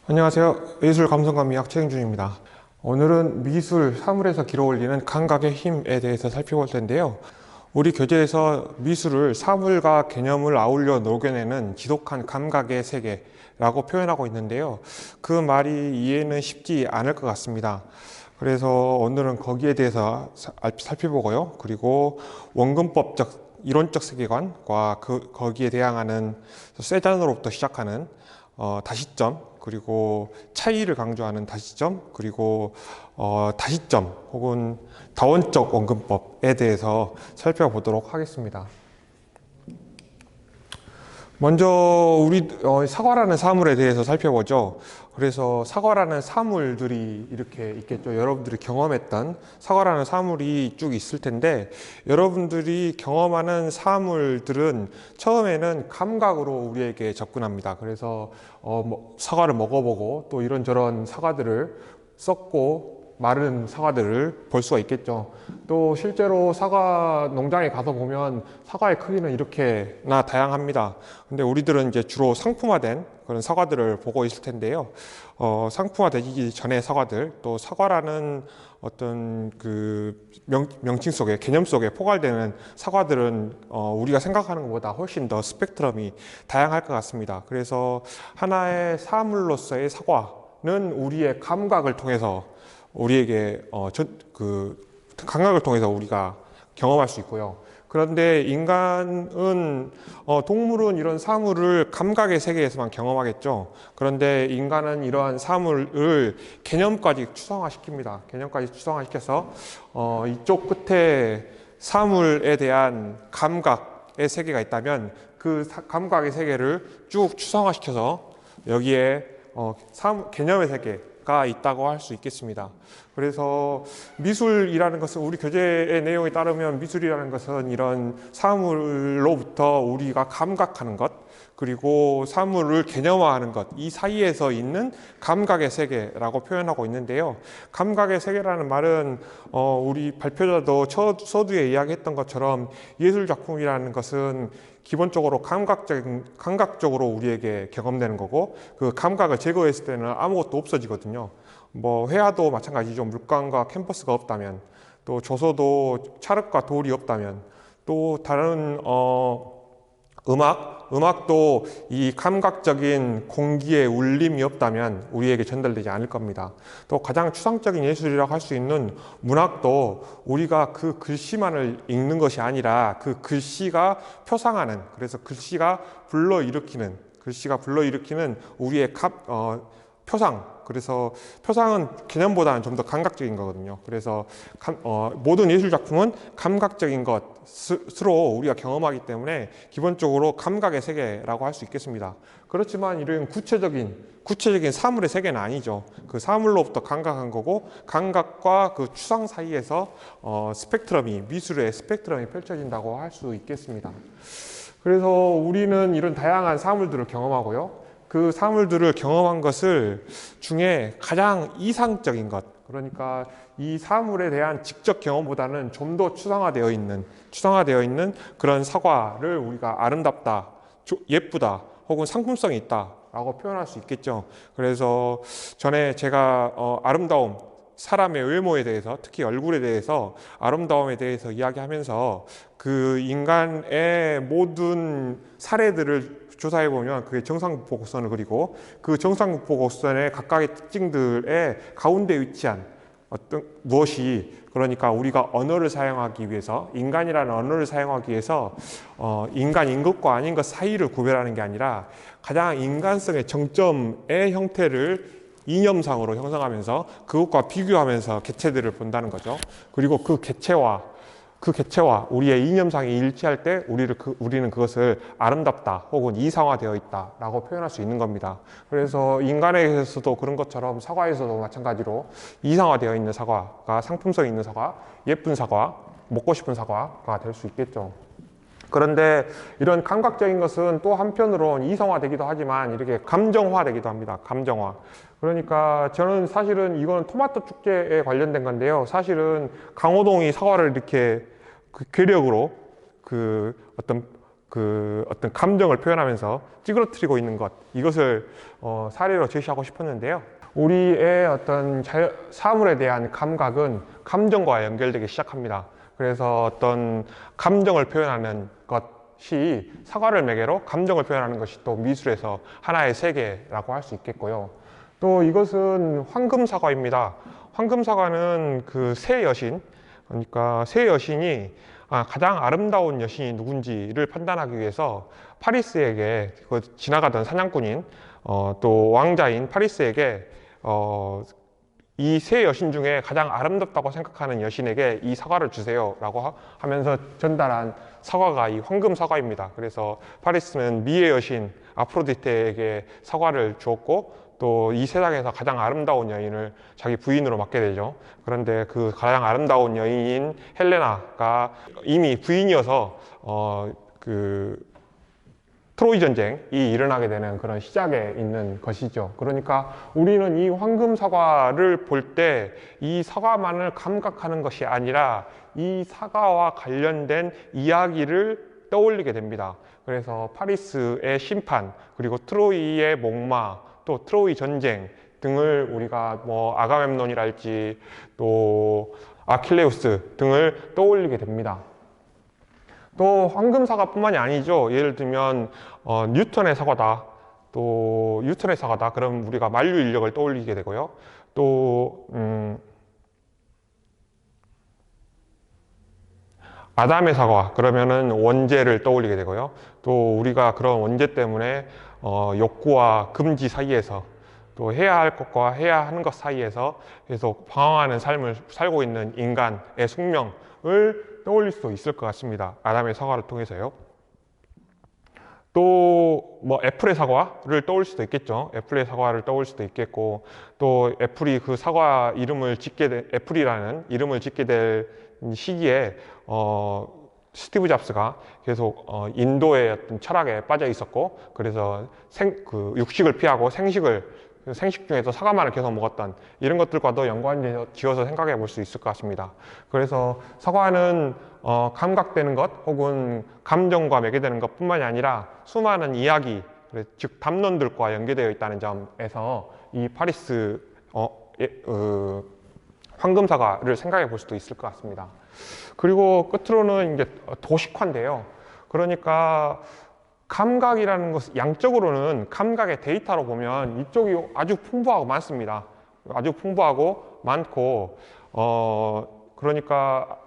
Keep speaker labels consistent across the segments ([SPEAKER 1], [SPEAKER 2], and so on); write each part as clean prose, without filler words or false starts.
[SPEAKER 1] 안녕하세요. 예술감성가미학 최행준입니다. 오늘은 미술, 사물에서 길어올리는 감각의 힘에 대해서 살펴볼 텐데요. 우리 교재에서 미술을 사물과 개념을 아울러 녹여내는 지독한 감각의 세계라고 표현하고 있는데요. 그 말이 이해는 쉽지 않을 것 같습니다. 그래서 오늘은 거기에 대해서 살펴보고요. 그리고 원근법적 이론적 세계관과 거기에 대항하는 세잔으로부터 시작하는 다시점, 그리고 차이를 강조하는 다시점, 그리고 다시점 혹은 다원적 원근법에 대해서 살펴보도록 하겠습니다. 먼저 우리 사과라는 사물에 대해서 살펴보죠. 그래서 사과라는 사물들이 이렇게 있겠죠. 여러분들이 경험했던 사과라는 사물이 쭉 있을 텐데, 여러분들이 경험하는 사물들은 처음에는 감각으로 우리에게 접근합니다. 그래서 사과를 먹어보고 또 이런저런 사과들을 썩고 마른 사과들을 볼 수가 있겠죠. 또 실제로 사과 농장에 가서 보면 사과의 크기는 이렇게나 다양합니다. 근데 우리들은 이제 주로 상품화된 그런 사과들을 보고 있을 텐데요. 상품화되기 전에 사과들, 또 사과라는 어떤 그 명칭 속에, 개념 속에 포괄되는 사과들은 우리가 생각하는 것보다 훨씬 더 스펙트럼이 다양할 것 같습니다. 그래서 하나의 사물로서의 사과는 우리의 감각을 통해서 우리에게 감각을 통해서 우리가 경험할 수 있고요. 그런데 인간은 동물은 이런 사물을 감각의 세계에서만 경험하겠죠. 그런데 인간은 이러한 사물을 개념까지 추상화시킵니다. 개념까지 추상화시켜서 이쪽 끝에 사물에 대한 감각의 세계가 있다면 그 감각의 세계를 쭉 추상화시켜서 여기에 개념의 세계가 있다고 할 수 있겠습니다. 그래서 미술이라는 것은, 우리 교재의 내용에 따르면 미술이라는 것은 이런 사물로부터 우리가 감각하는 것, 그리고 사물을 개념화하는 것, 이 사이에서 있는 감각의 세계라고 표현하고 있는데요. 감각의 세계라는 말은 우리 발표자도 서두에 이야기했던 것처럼 예술작품이라는 것은 기본적으로 감각적으로 우리에게 경험되는 거고, 그 감각을 제거했을 때는 아무것도 없어지거든요. 회화도 마찬가지죠. 물감과 캔버스가 없다면, 또 조소도 찰흙과 돌이 없다면, 또 다른 음악도 이 감각적인 공기의 울림이 없다면 우리에게 전달되지 않을 겁니다. 또 가장 추상적인 예술이라고 할 수 있는 문학도 우리가 그 글씨만을 읽는 것이 아니라 그 글씨가 표상하는, 그래서 글씨가 불러일으키는 우리의 표상, 그래서 표상은 개념보다는 좀 더 감각적인 거거든요. 그래서 모든 예술 작품은 감각적인 것으로 우리가 경험하기 때문에 기본적으로 감각의 세계라고 할 수 있겠습니다. 그렇지만 이런 구체적인 사물의 세계는 아니죠. 그 사물로부터 감각한 거고, 감각과 그 추상 사이에서 미술의 스펙트럼이 펼쳐진다고 할 수 있겠습니다. 그래서 우리는 이런 다양한 사물들을 경험하고요. 그 사물들을 경험한 것을 중에 가장 이상적인 것, 그러니까 이 사물에 대한 직접 경험보다는 좀 더 추상화되어 있는 그런 사과를 우리가 아름답다, 예쁘다, 혹은 상품성이 있다 라고 표현할 수 있겠죠. 그래서 전에 제가 아름다움, 사람의 외모에 대해서, 특히 얼굴에 대해서, 아름다움에 대해서 이야기하면서 그 인간의 모든 사례들을 조사해 보면 그게 정상분포 곡선을 그리고, 그 정상분포 곡선의 각각의 특징들의 가운데 위치한 그러니까 우리가 언어를 사용하기 위해서, 인간이라는 언어를 사용하기 위해서 인간인 것과 아닌 것 사이를 구별하는 게 아니라 가장 인간성의 정점의 형태를 이념상으로 형성하면서 그것과 비교하면서 개체들을 본다는 거죠. 그리고 그 개체와 우리의 이념상이 일치할 때 우리는 그것을 아름답다 혹은 이상화되어 있다라고 표현할 수 있는 겁니다. 그래서 인간에서도 그런 것처럼 사과에서도 마찬가지로 이상화되어 있는 사과가 상품성 있는 사과, 예쁜 사과, 먹고 싶은 사과가 될 수 있겠죠. 그런데 이런 감각적인 것은 또 한편으로는 이성화되기도 하지만 이렇게 감정화되기도 합니다. 감정화. 그러니까 저는 사실은 이거는 토마토 축제에 관련된 건데요. 사실은 강호동이 사과를 이렇게 그 괴력으로 그 어떤 감정을 표현하면서 찌그러뜨리고 있는 것, 이것을 사례로 제시하고 싶었는데요. 우리의 어떤 사물에 대한 감각은 감정과 연결되기 시작합니다. 그래서 어떤 감정을 표현하는 것이, 사과를 매개로 감정을 표현하는 것이 또 미술에서 하나의 세계라고 할 수 있겠고요. 또 이것은 황금 사과입니다. 황금 사과는 그 새 여신, 그러니까 새 여신이 가장 아름다운 여신이 누군지를 판단하기 위해서 파리스에게, 지나가던 사냥꾼인 또 왕자인 파리스에게 이 세 여신 중에 가장 아름답다고 생각하는 여신에게 이 사과를 주세요 라고 하면서 전달한 사과가 이 황금 사과입니다. 그래서 파리스는 미의 여신 아프로디테에게 사과를 주었고, 또 이 세상에서 가장 아름다운 여인을 자기 부인으로 맡게 되죠. 그런데 그 가장 아름다운 여인인 헬레나가 이미 부인이어서 그 트로이 전쟁이 일어나게 되는 그런 시작에 있는 것이죠. 그러니까 우리는 이 황금 사과를 볼 때 이 사과만을 감각하는 것이 아니라 이 사과와 관련된 이야기를 떠올리게 됩니다. 그래서 파리스의 심판, 그리고 트로이의 목마, 또 트로이 전쟁 등을 우리가 뭐 아가멤논이랄지 또 아킬레우스 등을 떠올리게 됩니다. 또 황금 사과뿐만이 아니죠. 예를 들면 뉴턴의 사과다, 또 뉴턴의 사과다, 그럼 우리가 만류 인력을 떠올리게 되고요. 또 아담의 사과, 그러면은 원죄를 떠올리게 되고요. 또 우리가 그런 원죄 때문에 욕구와 금지 사이에서, 또 해야 할 것과 해야 하는 것 사이에서 계속 방황하는 삶을 살고 있는 인간의 숙명을 떠올릴 수도 있을 것 같습니다. 아담의 사과를 통해서요. 또 뭐 애플의 사과를 떠올릴 수도 있겠죠. 애플의 사과를 떠올릴 수도 있겠고, 또 애플이 그 사과 이름을 애플이라는 이름을 짓게 될 시기에 스티브 잡스가 계속 인도의 어떤 철학에 빠져 있었고, 그래서 육식을 피하고 생식 중에서 사과만을 계속 먹었던 이런 것들과도 연관지어서 생각해 볼 수 있을 것 같습니다. 그래서 사과는 감각되는 것 혹은 감정과 매개되는 것 뿐만이 아니라 수많은 이야기, 즉 담론들과 연계되어 있다는 점에서 이 파리스 황금 사과를 생각해 볼 수도 있을 것 같습니다. 그리고 끝으로는 이제 도식화인데요. 그러니까 감각이라는 것은 양적으로는 감각의 데이터로 보면 이쪽이 아주 풍부하고 많습니다. 아주 풍부하고 많고, 그러니까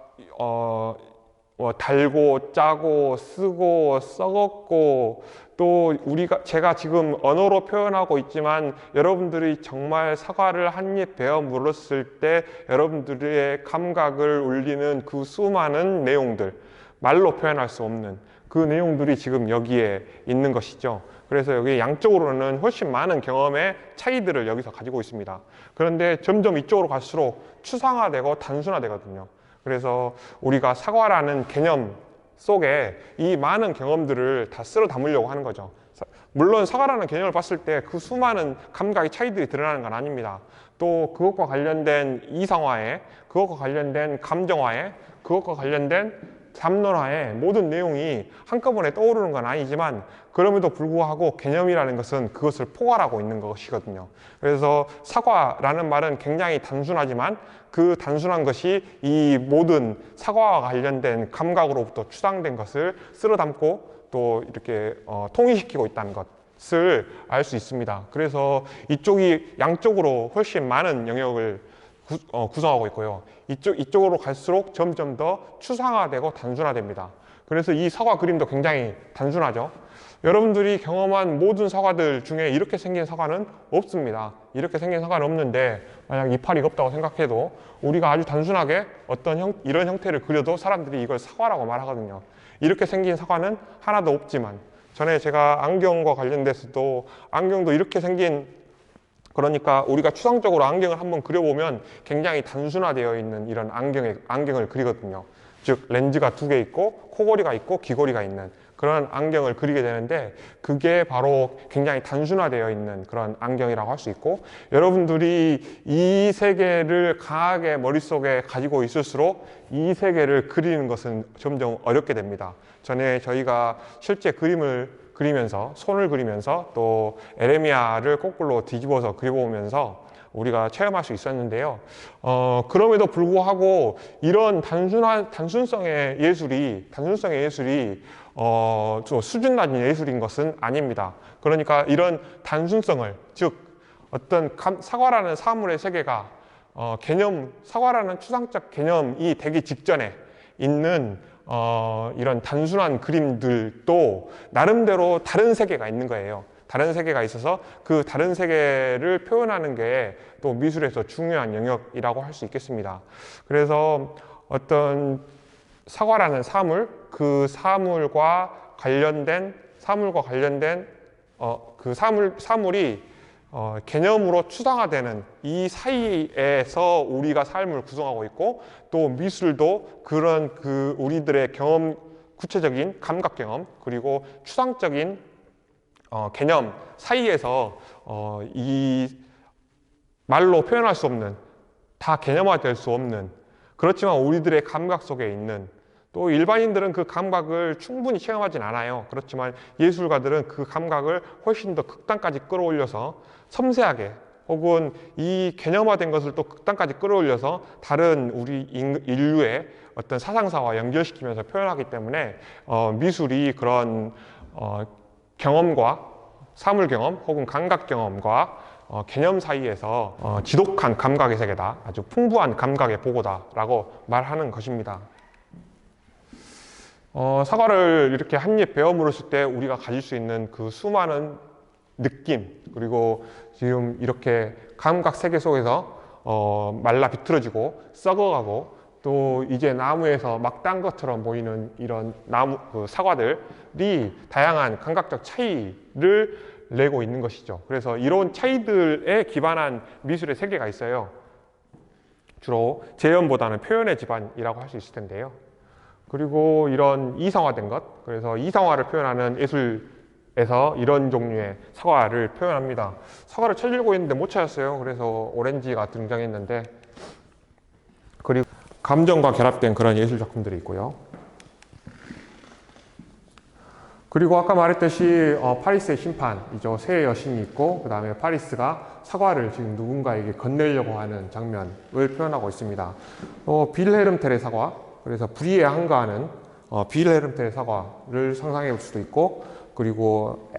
[SPEAKER 1] 달고 짜고 쓰고 썩었고, 또 제가 지금 언어로 표현하고 있지만 여러분들이 정말 사과를 한 입 베어 물었을 때 여러분들의 감각을 울리는 그 수많은 내용들, 말로 표현할 수 없는 그 내용들이 지금 여기에 있는 것이죠. 그래서 여기 양쪽으로는 훨씬 많은 경험의 차이들을 여기서 가지고 있습니다. 그런데 점점 이쪽으로 갈수록 추상화되고 단순화되거든요. 그래서 우리가 사과라는 개념 속에 이 많은 경험들을 다 쓸어 담으려고 하는 거죠. 물론 사과라는 개념을 봤을 때 그 수많은 감각의 차이들이 드러나는 건 아닙니다. 또 그것과 관련된 이상화에, 그것과 관련된 감정화에, 그것과 관련된 담론화의 모든 내용이 한꺼번에 떠오르는 건 아니지만, 그럼에도 불구하고 개념이라는 것은 그것을 포괄하고 있는 것이거든요. 그래서 사과라는 말은 굉장히 단순하지만 그 단순한 것이 이 모든 사과와 관련된 감각으로부터 추상된 것을 쓸어 담고 또 이렇게 통일시키고 있다는 것을 알 수 있습니다. 그래서 이쪽이 양쪽으로 훨씬 많은 영역을 구성하고 있고요. 이쪽으로 갈수록 점점 더 추상화되고 단순화됩니다. 그래서 이 사과 그림도 굉장히 단순하죠. 여러분들이 경험한 모든 사과들 중에 이렇게 생긴 사과는 없습니다. 이렇게 생긴 사과는 없는데, 만약 이파리 없다고 생각해도 우리가 아주 단순하게 이런 형태를 그려도 사람들이 이걸 사과라고 말하거든요. 이렇게 생긴 사과는 하나도 없지만, 전에 제가 안경과 관련돼서도 안경도 이렇게 생긴, 그러니까 우리가 추상적으로 안경을 한번 그려보면 굉장히 단순화되어 있는 이런 안경을 그리거든요. 즉 렌즈가 2개 있고 코골이가 있고 귀걸이가 있는 그런 안경을 그리게 되는데, 그게 바로 굉장히 단순화되어 있는 그런 안경이라고 할 수 있고, 여러분들이 이 세계를 강하게 머릿속에 가지고 있을수록 이 세계를 그리는 것은 점점 어렵게 됩니다. 전에 저희가 실제 그림을 그리면서, 손을 그리면서 또 에레미야를 거꾸로 뒤집어서 그려보면서 우리가 체험할 수 있었는데요. 그럼에도 불구하고 이런 단순성의 예술이 좀 수준 낮은 예술인 것은 아닙니다. 그러니까 이런 단순성을, 즉 어떤 사과라는 사물의 세계가 사과라는 추상적 개념이 되기 직전에 있는 이런 단순한 그림들도 나름대로 다른 세계가 있는 거예요. 다른 세계가 있어서 그 다른 세계를 표현하는 게 또 미술에서 중요한 영역이라고 할 수 있겠습니다. 그래서 어떤 사과라는 사물, 그 사물과 관련된 그 사물이 개념으로 추상화되는 이 사이에서 우리가 삶을 구성하고 있고, 또 미술도 그런 우리들의 구체적인 감각 경험, 그리고 추상적인 개념 사이에서 이 말로 표현할 수 없는, 다 개념화될 수 없는, 그렇지만 우리들의 감각 속에 있는, 또 일반인들은 그 감각을 충분히 체험하진 않아요. 그렇지만 예술가들은 그 감각을 훨씬 더 극단까지 끌어올려서 섬세하게, 혹은 이 개념화된 것을 또 극단까지 끌어올려서 다른 우리 인류의 어떤 사상사와 연결시키면서 표현하기 때문에 미술이 그런 경험과, 사물 경험 혹은 감각 경험과 개념 사이에서 지독한 감각의 세계다, 아주 풍부한 감각의 보고다라고 말하는 것입니다. 사과를 이렇게 한 입 베어 물었을 때 우리가 가질 수 있는 그 수많은 느낌, 그리고 지금 이렇게 감각 세계 속에서 말라 비틀어지고 썩어가고, 또 이제 나무에서 막 딴 것처럼 보이는 이런 사과들이 다양한 감각적 차이를 내고 있는 것이죠. 그래서 이런 차이들에 기반한 미술의 세계가 있어요. 주로 재현보다는 표현의 집안이라고 할 수 있을 텐데요. 그리고 이런 이성화된 것, 그래서 이성화를 표현하는 예술에서 이런 종류의 사과를 표현합니다. 사과를 찾으려고 했는데 못 찾았어요. 그래서 오렌지가 등장했는데, 그리고 감정과 결합된 그런 예술 작품들이 있고요. 그리고 아까 말했듯이 파리스의 심판이죠. 새 여신이 있고, 그 다음에 파리스가 사과를 지금 누군가에게 건네려고 하는 장면을 표현하고 있습니다. 빌헤름 텔의 사과, 그래서 불의에 항거하는 빌헤름 텔의 사과를 상상해 볼 수도 있고, 그리고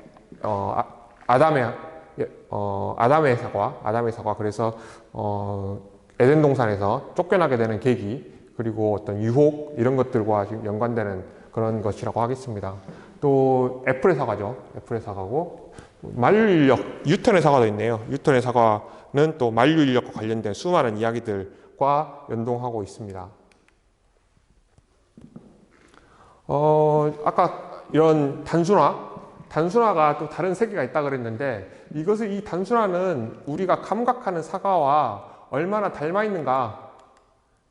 [SPEAKER 1] 아담의 사과, 그래서 에덴 동산에서 쫓겨나게 되는 계기, 그리고 어떤 유혹, 이런 것들과 지금 연관되는 그런 것이라고 하겠습니다. 또 애플의 사과죠. 애플의 사과고, 만유인력, 뉴턴의 사과도 있네요. 뉴턴의 사과는 또 만유인력과 관련된 수많은 이야기들과 연동하고 있습니다. 아까 이런 단순화가 또 다른 세계가 있다 그랬는데, 이 단순화는 우리가 감각하는 사과와 얼마나 닮아 있는가,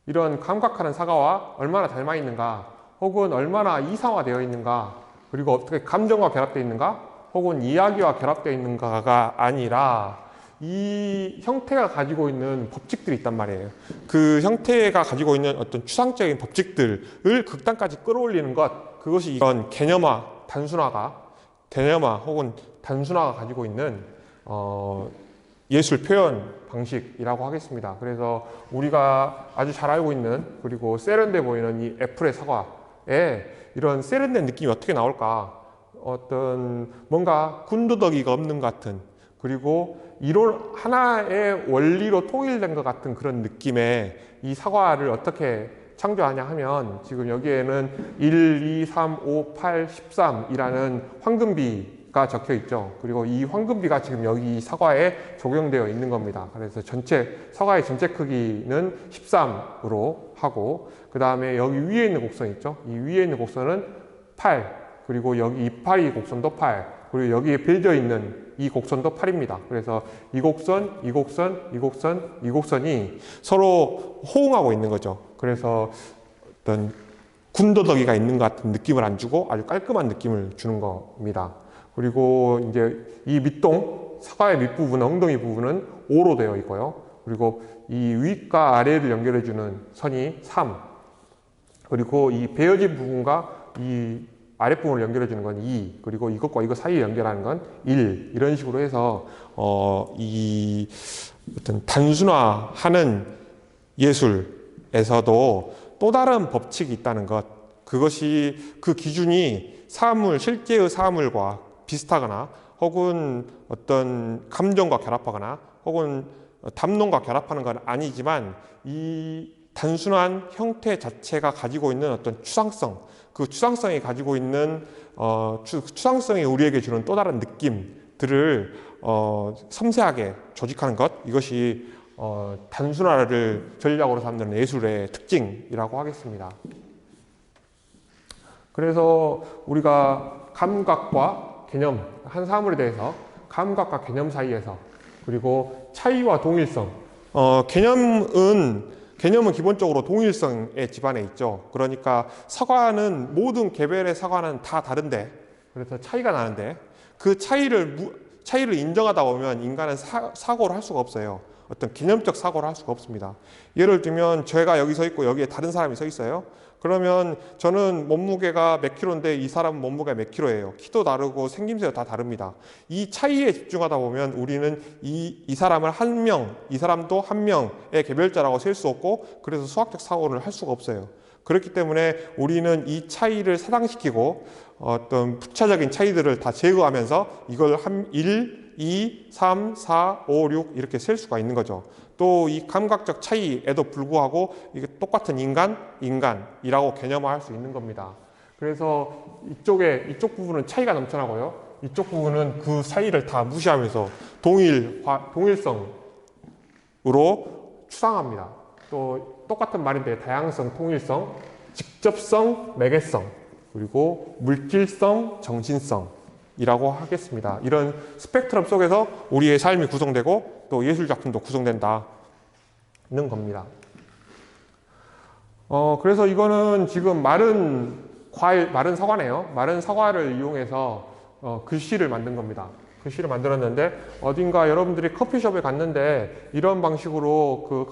[SPEAKER 1] 이런 감각하는 사과와 얼마나 닮아 있는가, 혹은 얼마나 이상화되어 있는가, 그리고 어떻게 감정과 결합되어 있는가, 혹은 이야기와 결합되어 있는가가 아니라 이 형태가 가지고 있는 법칙들이 있단 말이에요. 그 형태가 가지고 있는 어떤 추상적인 법칙들을 극단까지 끌어올리는 것, 그것이 이런 개념화 혹은 단순화가 가지고 있는 예술 표현 방식이라고 하겠습니다. 그래서 우리가 아주 잘 알고 있는, 그리고 세련돼 보이는 이 애플의 사과에 이런 세련된 느낌이 어떻게 나올까? 어떤 뭔가 군더더기가 없는 것 같은, 그리고 이론 하나의 원리로 통일된 것 같은 그런 느낌의 이 사과를 어떻게 창조하냐 하면, 지금 여기에는 1, 2, 3, 5, 8, 13이라는 황금비가 적혀 있죠. 그리고 이 황금비가 지금 여기 사과에 적용되어 있는 겁니다. 그래서 사과의 전체 크기는 13으로 하고, 그 다음에 여기 위에 있는 곡선 있죠. 이 위에 있는 곡선은 8, 그리고 여기 이파리 곡선도 8, 그리고 여기에 배져 있는 이 곡선도 8입니다. 그래서 이 곡선이 서로 호응하고 있는 거죠. 그래서 어떤 군더더기가 있는 것 같은 느낌을 안 주고 아주 깔끔한 느낌을 주는 겁니다. 그리고 이제 이 밑동, 사과의 밑부분, 엉덩이 부분은 O로 되어 있고요. 그리고 이 윗과 아래를 연결해주는 선이 3. 그리고 이 베어진 부분과 이 아랫부분을 연결해주는 건 2. 그리고 이것과 이것 사이에 연결하는 건 1. 이런 식으로 해서, 이 어떤 단순화하는 예술에서도 또 다른 법칙이 있다는 것. 그것이, 그 기준이 사물, 실제의 사물과 비슷하거나 혹은 어떤 감정과 결합하거나 혹은 담론과 결합하는 건 아니지만 이 단순한 형태 자체가 가지고 있는 어떤 추상성, 그 추상성이 가지고 있는 추상성이 우리에게 주는 또 다른 느낌들을 섬세하게 조직하는 것, 이것이 단순화를 전략으로 삼는 예술의 특징이라고 하겠습니다. 그래서 우리가 감각과 개념, 한 사물에 대해서 감각과 개념 사이에서, 그리고 차이와 동일성, 개념은 기본적으로 동일성에 기반해 있죠. 그러니까 사과는, 모든 개별의 사과는 다 다른데, 그래서 차이가 나는데, 그 차이를 인정하다 보면 인간은 사고를 할 수가 없어요. 어떤 개념적 사고를 할 수가 없습니다. 예를 들면 제가 여기 서 있고 여기에 다른 사람이 서 있어요. 그러면 저는 몸무게가 몇 킬로인데 이 사람은 몸무게가 몇 킬로예요. 키도 다르고 생김새도 다 다릅니다. 이 차이에 집중하다 보면 우리는 이 사람을 한 명, 이 사람도 한 명의 개별자라고 셀 수 없고, 그래서 수학적 사고를 할 수가 없어요. 그렇기 때문에 우리는 이 차이를 사당시키고 어떤 부차적인 차이들을 다 제거하면서 이걸 1, 2, 3, 4, 5, 6 이렇게 셀 수가 있는 거죠. 또 이 감각적 차이에도 불구하고 이게 똑같은 인간이라고 개념화할 수 있는 겁니다. 그래서 이쪽 부분은 차이가 넘쳐나고요. 이쪽 부분은 그 사이를 다 무시하면서 동일성으로 추상합니다. 또 똑같은 말인데 다양성, 통일성, 직접성, 매개성, 그리고 물질성, 정신성이라고 하겠습니다. 이런 스펙트럼 속에서 우리의 삶이 구성되고 또 예술작품도 구성된다는 겁니다. 그래서 이거는 지금 마른 사과네요. 마른 사과를 이용해서 글씨를 만든 겁니다. 글씨를 만들었는데, 어딘가 여러분들이 커피숍에 갔는데 이런 방식으로 그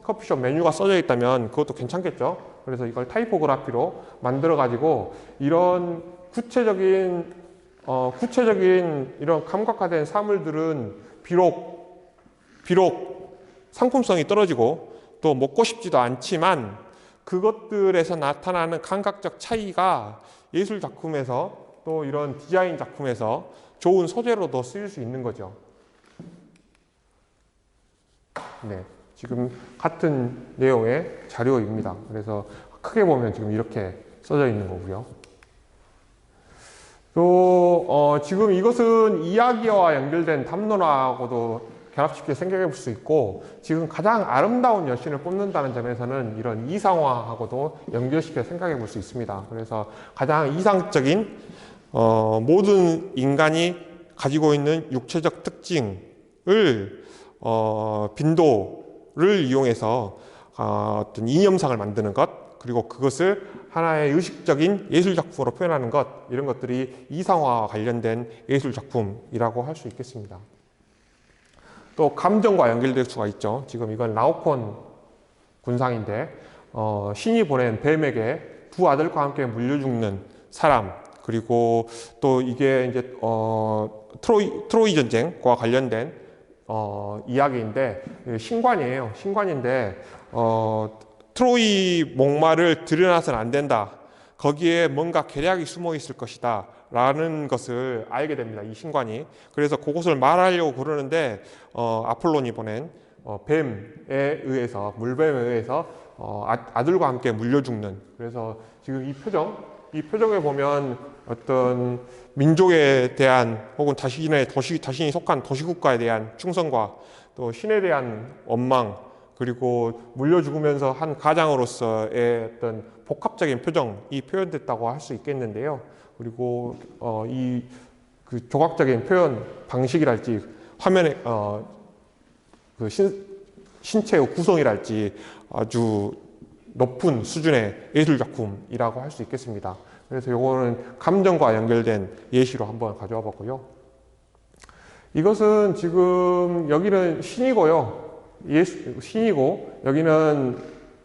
[SPEAKER 1] 커피숍 메뉴가 써져 있다면 그것도 괜찮겠죠. 그래서 이걸 타이포그라피로 만들어 가지고 이런 구체적인 이런 감각화된 사물들은 비록 상품성이 떨어지고 또 먹고 싶지도 않지만, 그것들에서 나타나는 감각적 차이가 예술 작품에서 또 이런 디자인 작품에서 좋은 소재로도 쓰일 수 있는 거죠. 네, 지금 같은 내용의 자료입니다. 그래서 크게 보면 지금 이렇게 써져 있는 거고요. 또 지금 이것은 이야기와 연결된 담론하고도 결합시켜 생각해 볼 수 있고, 지금 가장 아름다운 여신을 뽑는다는 점에서는 이런 이상화하고도 연결시켜 생각해 볼 수 있습니다. 그래서 가장 이상적인 모든 인간이 가지고 있는 육체적 특징을 빈도를 이용해서 어떤 이념상을 만드는 것, 그리고 그것을 하나의 의식적인 예술작품으로 표현하는 것, 이런 것들이 이상화와 관련된 예술작품이라고 할 수 있겠습니다. 또 감정과 연결될 수가 있죠. 지금 이건 라오콘 군상인데 신이 보낸 뱀에게 두 아들과 함께 물려 죽는 사람, 그리고 또 이게 이제 트로이 전쟁과 관련된 이야기인데, 신관이에요. 신관인데 트로이 목마를 들여놔서는 안 된다. 거기에 뭔가 계략이 숨어 있을 것이다 라는 것을 알게 됩니다. 이 신관이. 그래서 그것을 말하려고 그러는데 아폴론이 보낸 뱀에 의해서, 물뱀에 의해서 아들과 함께 물려 죽는. 그래서 지금 이 표정에 보면 어떤 민족에 대한 혹은 자신이 속한 도시국가에 대한 충성과 또 신에 대한 원망, 그리고 물려 죽으면서 한 가장으로서의 어떤 복합적인 표정이 표현됐다고 할 수 있겠는데요. 그리고 그 조각적인 표현 방식이랄지 화면의 그 신체의 구성이랄지 아주 높은 수준의 예술 작품이라고 할 수 있겠습니다. 그래서 요거는 감정과 연결된 예시로 한번 가져와 봤고요. 이것은 지금 여기는 신이고요. 신이고 여기는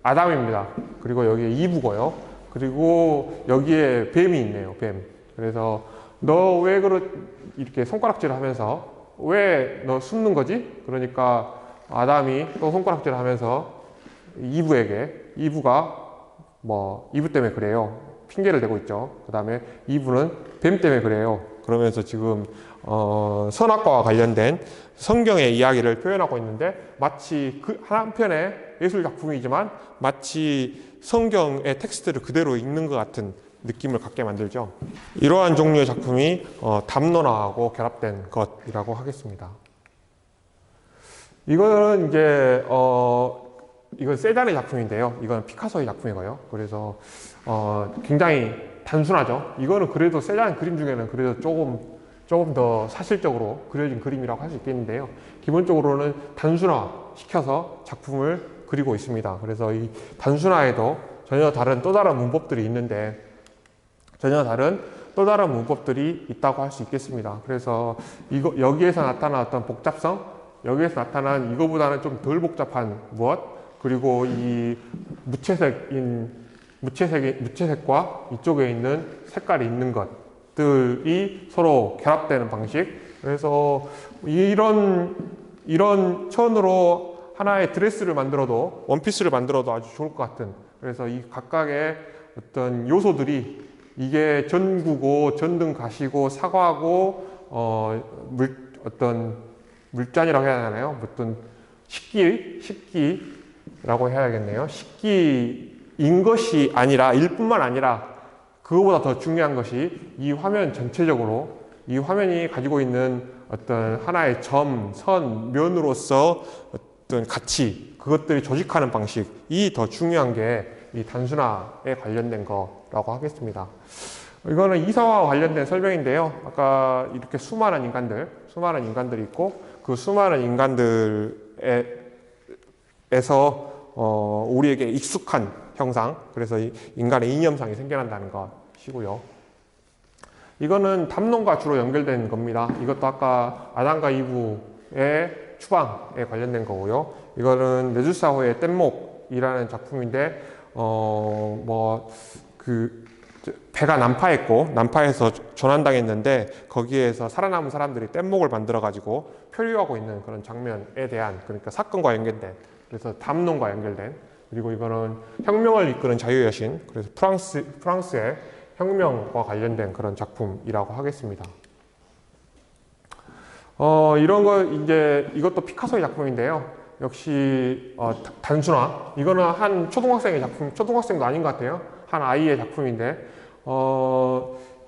[SPEAKER 1] 아담입니다. 그리고 여기에 이브고요. 그리고 여기에 뱀이 있네요. 뱀. 그래서 너 왜 이렇게 손가락질을 하면서 왜 너 숨는 거지? 그러니까 아담이 또 손가락질을 하면서 이브가 이브 때문에 그래요. 핑계를 대고 있죠. 그 다음에 이브는 뱀 때문에 그래요. 그러면서 지금 선악과와 관련된 성경의 이야기를 표현하고 있는데 마치 그 한편의 예술 작품이지만 마치 성경의 텍스트를 그대로 읽는 것 같은 느낌을 갖게 만들죠. 이러한 종류의 작품이 담론화하고 결합된 것이라고 하겠습니다. 이거는 이제 이건 세잔의 작품인데요. 이건 피카소의 작품이고요. 그래서 굉장히 단순하죠. 이거는 그래도 세잔 그림 중에는 그래도 조금 더 사실적으로 그려진 그림이라고 할 수 있겠는데요. 기본적으로는 단순화시켜서 작품을 그리고 있습니다. 그래서 이 단순화에도 전혀 다른 또 다른 문법들이 있는데 전혀 다른 또 다른 문법들이 있다고 할 수 있겠습니다. 그래서 여기에서 나타난 어떤 복잡성, 여기에서 나타난 이거보다는 좀 덜 복잡한 무엇, 그리고 이 무채색과 이쪽에 있는 색깔이 있는 것들이 서로 결합되는 방식. 그래서 이런 천으로 하나의 드레스를 만들어도, 원피스를 만들어도 아주 좋을 것 같은, 그래서 이 각각의 어떤 요소들이 이게 전구고, 전등 가시고, 사과고, 어떤 물잔이라고 해야 하나요? 어떤 식기라고 해야겠네요. 식기인 것이 아니라, 일뿐만 아니라, 그거보다 더 중요한 것이 이 화면 전체적으로, 이 화면이 가지고 있는 어떤 하나의 점, 선, 면으로서 어떤 가치, 그것들이 조직하는 방식이 더 중요한 게 이 단순화에 관련된 거라고 하겠습니다. 이거는 이사와 관련된 설명인데요. 아까 이렇게 수많은 인간들이 있고, 그 수많은 인간들에서 우리에게 익숙한 형상, 그래서 인간의 이념상이 생겨난다는 것이고요. 이거는 담론과 주로 연결된 겁니다. 이것도 아까 아담과 이브의 추방에 관련된 거고요. 이거는 메두사호의 뗏목이라는 작품인데, 배가 난파해서 조난당했는데 거기에서 살아남은 사람들이 뗏목을 만들어가지고 표류하고 있는 그런 장면에 대한, 그러니까 사건과 연결된, 그래서 담론과 연결된, 그리고 이거는 혁명을 이끄는 자유여신, 그래서 프랑스의 혁명과 관련된 그런 작품이라고 하겠습니다. 이런 거 이것도 피카소의 작품인데요. 역시 단순화. 이거는 한 초등학생의 작품, 초등학생도 아닌 것 같아요. 한 아이의 작품인데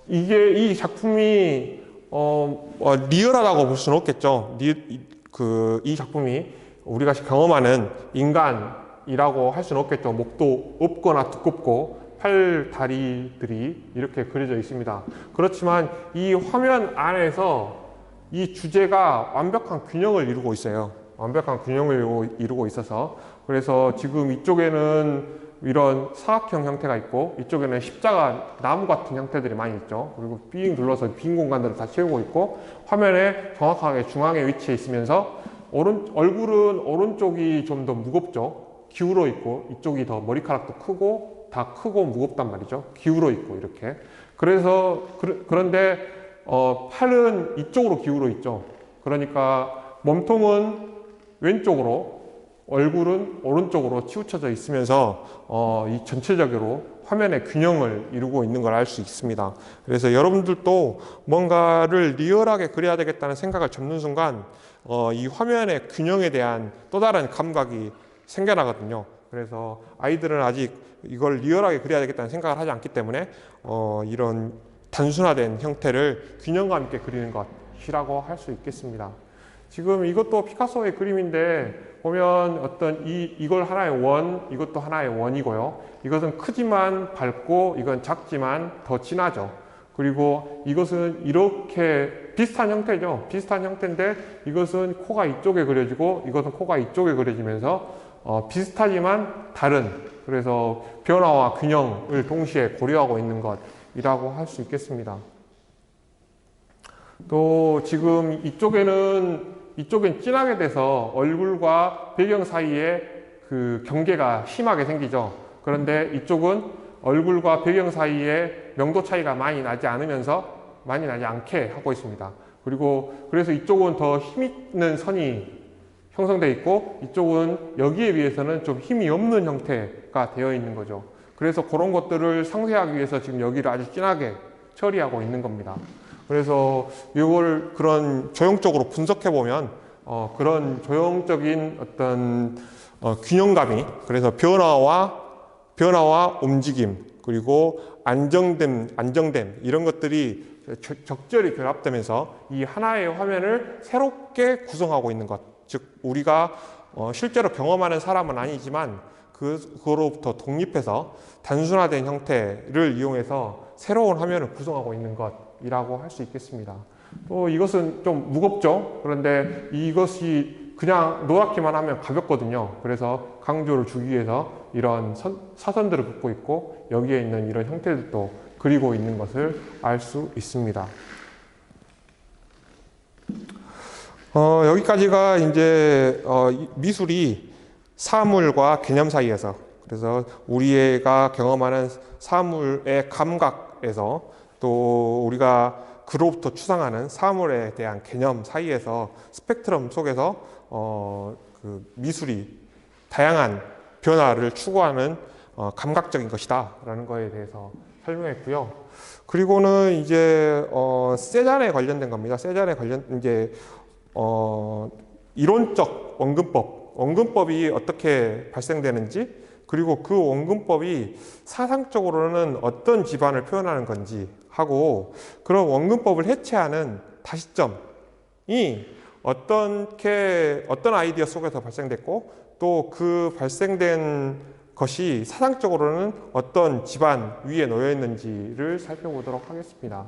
[SPEAKER 1] 이 작품이 리얼하다고 볼 수는 없겠죠. 이 작품이 우리가 경험하는 인간이라고 할 수는 없겠죠. 목도 없거나 두껍고 팔, 다리들이 이렇게 그려져 있습니다. 그렇지만 이 화면 안에서 이 주제가 완벽한 균형을 이루고 있어요. 완벽한 균형을 이루고 있어서, 그래서 지금 이쪽에는 이런 사각형 형태가 있고 이쪽에는 십자가 나무 같은 형태들이 많이 있죠. 그리고 삥 둘러서 빈 공간들을 다 채우고 있고, 화면에 정확하게 중앙에 위치해 있으면서 얼굴은 오른쪽이 좀 더 무겁죠. 기울어 있고, 이쪽이 더 머리카락도 크고 다 크고 무겁단 말이죠. 기울어 있고 이렇게. 그런데 팔은 이쪽으로 기울어 있죠. 그러니까 몸통은 왼쪽으로, 얼굴은 오른쪽으로 치우쳐져 있으면서 이 전체적으로 화면의 균형을 이루고 있는 걸 알 수 있습니다. 그래서 여러분들도 뭔가를 리얼하게 그려야 되겠다는 생각을 접는 순간 이 화면의 균형에 대한 또 다른 감각이 생겨나거든요. 그래서 아이들은 아직 이걸 리얼하게 그려야 되겠다는 생각을 하지 않기 때문에 이런 단순화된 형태를 균형감 있게 그리는 것이라고 할 수 있겠습니다. 지금 이것도 피카소의 그림인데 보면 이걸 하나의 원, 이것도 하나의 원이고요. 이것은 크지만 밝고, 이건 작지만 더 진하죠. 그리고 이것은 이렇게 비슷한 형태죠. 비슷한 형태인데 이것은 코가 이쪽에 그려지고 이것은 코가 이쪽에 그려지면서 비슷하지만 다른, 그래서 변화와 균형을 동시에 고려하고 있는 것이라고 할 수 있겠습니다. 또 지금 이쪽엔 진하게 돼서 얼굴과 배경 사이에 그 경계가 심하게 생기죠. 그런데 이쪽은 얼굴과 배경 사이에 명도 차이가 많이 나지 않게 하고 있습니다. 그래서 이쪽은 더 힘 있는 선이 형성되어 있고 이쪽은 여기에 비해서는 좀 힘이 없는 형태가 되어 있는 거죠. 그래서 그런 것들을 상쇄하기 위해서 지금 여기를 아주 진하게 처리하고 있는 겁니다. 그래서 이걸 그런 조형적으로 분석해 보면 그런 조형적인 어떤 균형감이, 그래서 변화와 움직임, 그리고 안정됨 이런 것들이 적절히 결합되면서 이 하나의 화면을 새롭게 구성하고 있는 것, 즉 우리가 실제로 경험하는 사람은 아니지만 그거로부터 독립해서 단순화된 형태를 이용해서 새로운 화면을 구성하고 있는 것이라고 할 수 있겠습니다. 또 이것은 좀 무겁죠. 그런데 이것이 그냥 노랗기만 하면 가볍거든요. 그래서 강조를 주기 위해서 이런 사선들을 긋고 있고 여기에 있는 이런 형태들도 그리고 있는 것을 알 수 있습니다. 여기까지가 이제 미술이 사물과 개념 사이에서, 그래서 우리가 경험하는 사물의 감각에서 또 우리가 그로부터 추상하는 사물에 대한 개념 사이에서 스펙트럼 속에서 그 미술이 다양한 변화를 추구하는 감각적인 것이다 라는 거에 대해서 설명했고요. 그리고는 이제 세잔에 관련된 겁니다. 세잔에 이제 이론적 원근법이 어떻게 발생되는지, 그리고 그 원근법이 사상적으로는 어떤 기반을 표현하는 건지 하고, 그런 원근법을 해체하는 다시점이 어떤 아이디어 속에서 발생됐고, 또 그 발생된 것이 사상적으로는 어떤 기반 위에 놓여 있는지를 살펴보도록 하겠습니다.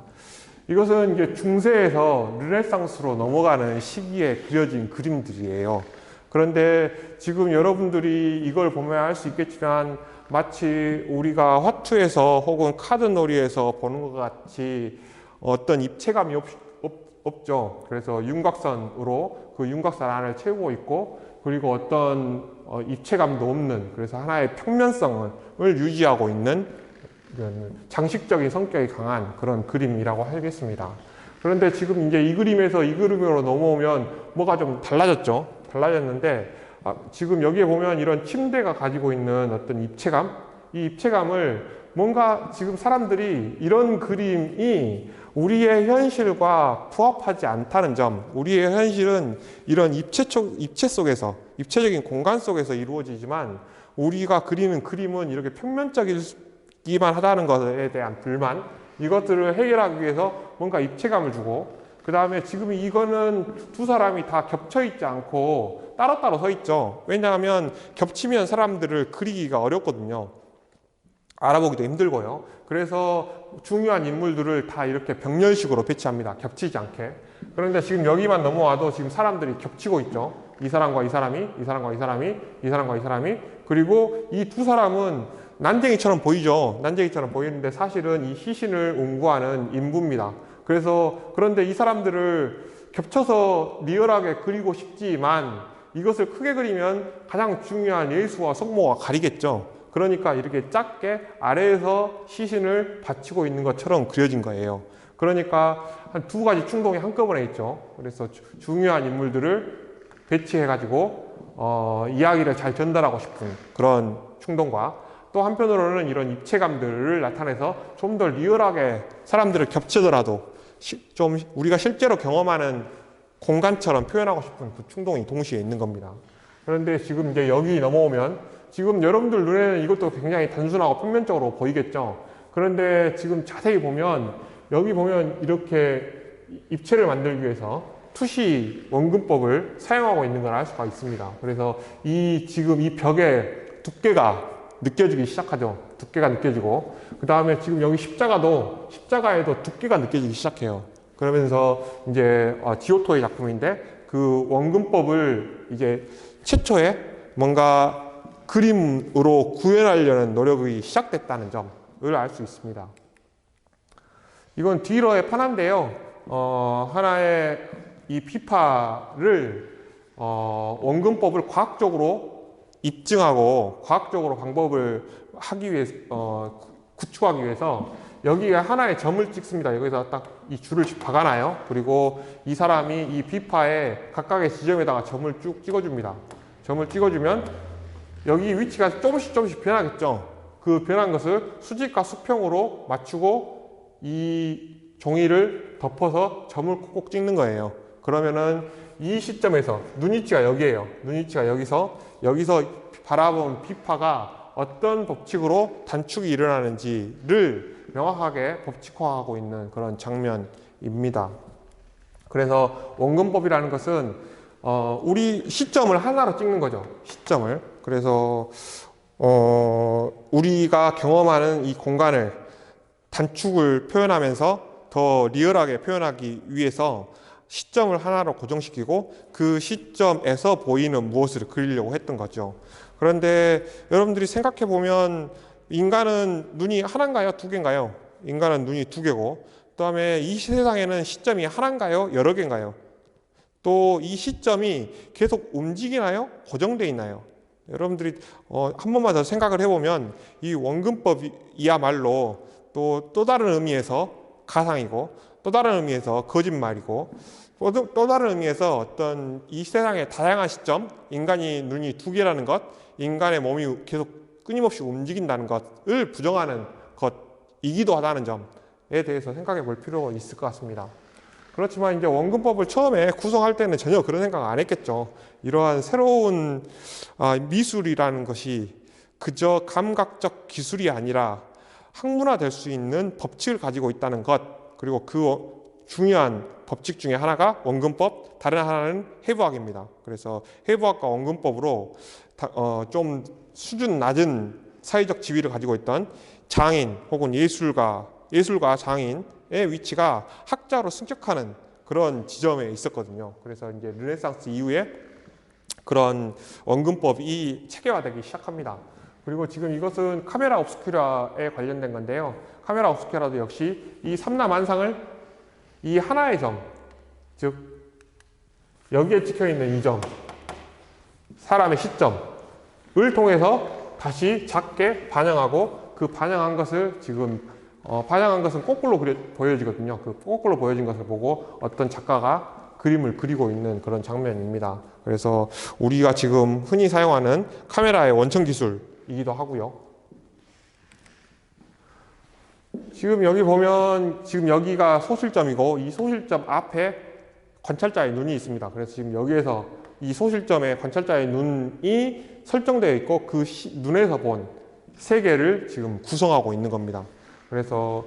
[SPEAKER 1] 이것은 이제 중세에서 르네상스로 넘어가는 시기에 그려진 그림들이에요. 그런데 지금 여러분들이 이걸 보면 알 수 있겠지만 마치 우리가 화투에서 혹은 카드놀이에서 보는 것 같이 어떤 입체감이 없죠. 그래서 윤곽선으로 그 윤곽선 안을 채우고 있고, 그리고 어떤 입체감도 없는, 그래서 하나의 평면성을 유지하고 있는 장식적인 성격이 강한 그런 그림이라고 하겠습니다. 그런데 지금 이제 이 그림에서 이 그림으로 넘어오면 뭐가 좀 달라졌죠. 달라졌는데 지금 여기에 보면 이런 침대가 가지고 있는 어떤 입체감, 이 입체감을 뭔가 지금 사람들이 이런 그림이 우리의 현실과 부합하지 않다는 점, 우리의 현실은 이런 입체 속에서, 입체적인 공간 속에서 이루어지지만 우리가 그리는 그림은 이렇게 평면적이기만 하다는 것에 대한 불만, 이것들을 해결하기 위해서 뭔가 입체감을 주고, 그 다음에 지금 이거는 두 사람이 다 겹쳐 있지 않고 따로따로 서 있죠. 왜냐하면 겹치면 사람들을 그리기가 어렵거든요. 알아보기도 힘들고요. 그래서 중요한 인물들을 다 이렇게 병렬식으로 배치합니다. 겹치지 않게. 그런데 지금 여기만 넘어와도 지금 사람들이 겹치고 있죠. 이 사람과 이 사람이, 이 사람과 이 사람이, 이 사람과 이 사람이. 그리고 이 두 사람은 난쟁이처럼 보이죠. 난쟁이처럼 보이는데 사실은 이 시신을 운구하는 인부입니다. 그런데 이 사람들을 겹쳐서 리얼하게 그리고 싶지만 이것을 크게 그리면 가장 중요한 예수와 성모가 가리겠죠. 그러니까 이렇게 작게 아래에서 시신을 받치고 있는 것처럼 그려진 거예요. 그러니까 한 두 가지 충동이 한꺼번에 있죠. 그래서 중요한 인물들을 배치해가지고 이야기를 잘 전달하고 싶은 그런 충동과, 또 한편으로는 이런 입체감들을 나타내서 좀 더 리얼하게 사람들을 겹치더라도 좀 우리가 실제로 경험하는 공간처럼 표현하고 싶은 그 충동이 동시에 있는 겁니다. 그런데 지금 이제 여기 넘어오면 지금 여러분들 눈에는 이것도 굉장히 단순하고 평면적으로 보이겠죠. 그런데 지금 자세히 보면 여기 보면 이렇게 입체를 만들기 위해서 투시 원근법을 사용하고 있는 걸 알 수가 있습니다. 그래서 지금 이 벽의 두께가 느껴지기 시작하죠. 두께가 느껴지고, 그 다음에 지금 여기 십자가에도 두께가 느껴지기 시작해요. 그러면서 이제 지오토의 작품인데 그 원근법을 이제 최초에 뭔가 그림으로 구현하려는 노력이 시작됐다는 점을 알 수 있습니다. 이건 듀이러의 판화인데요. 하나의 이 피파를 원근법을 과학적으로 입증하고 과학적으로 방법을 하기 위해서 구축하기 위해서 여기에 하나의 점을 찍습니다. 여기서 딱 이 줄을 박아놔요. 그리고 이 사람이 이 비파의 각각의 지점에다가 점을 쭉 찍어줍니다. 점을 찍어주면 여기 위치가 조금씩 변하겠죠. 그 변한 것을 수직과 수평으로 맞추고 이 종이를 덮어서 점을 콕콕 찍는 거예요. 그러면은 이 시점에서 눈위치가 여기에요. 눈위치가 여기서 바라본 비파가 어떤 법칙으로 단축이 일어나는지를 명확하게 법칙화하고 있는 그런 장면입니다. 그래서 원근법이라는 것은 우리 시점을 하나로 찍는 거죠. 시점을. 그래서 우리가 경험하는 이 공간을 단축을 표현하면서 더 리얼하게 표현하기 위해서 시점을 하나로 고정시키고 그 시점에서 보이는 무엇을 그리려고 했던 거죠. 그런데 여러분들이 생각해 보면 인간은 눈이 하나인가요? 두 개인가요? 인간은 눈이 두 개고, 그 다음에 이 세상에는 시점이 하나인가요? 여러 개인가요? 또 이 시점이 계속 움직이나요? 고정되어 있나요? 여러분들이 한 번만 더 생각을 해보면 이 원근법이야말로 또 다른 의미에서 가상이고, 또 다른 의미에서 거짓말이고, 또 다른 의미에서 어떤 이 세상의 다양한 시점, 인간이 눈이 두 개라는 것, 인간의 몸이 계속 끊임없이 움직인다는 것을 부정하는 것이기도 하다는 점에 대해서 생각해 볼 필요가 있을 것 같습니다. 그렇지만 이제 원근법을 처음에 구성할 때는 전혀 그런 생각 안 했겠죠. 이러한 새로운 미술이라는 것이 그저 감각적 기술이 아니라 학문화될 수 있는 법칙을 가지고 있다는 것, 그리고 그 중요한 법칙 중에 하나가 원근법, 다른 하나는 해부학입니다. 그래서 해부학과 원근법으로 좀 수준 낮은 사회적 지위를 가지고 있던 장인 혹은 예술가 장인의 위치가 학자로 승격하는 그런 지점에 있었거든요. 그래서 이제 르네상스 이후에 그런 원근법이 체계화되기 시작합니다. 그리고 지금 이것은 카메라 옵스큐라에 관련된 건데요. 카메라 옵스큐라도 역시 이 삼라만상을 이 하나의 점, 즉 여기에 찍혀 있는 이 점, 사람의 시점을 통해서 다시 작게 반영하고, 그 반영한 것을 지금 반영한 것은 거꾸로 보여지거든요. 그 거꾸로 보여진 것을 보고 어떤 작가가 그림을 그리고 있는 그런 장면입니다. 그래서 우리가 지금 흔히 사용하는 카메라의 원천 기술이기도 하고요. 지금 여기 보면 지금 여기가 소실점이고, 이 소실점 앞에 관찰자의 눈이 있습니다. 그래서 지금 여기에서 이 소실점에 관찰자의 눈이 설정되어 있고, 그 눈에서 본 세계를 지금 구성하고 있는 겁니다. 그래서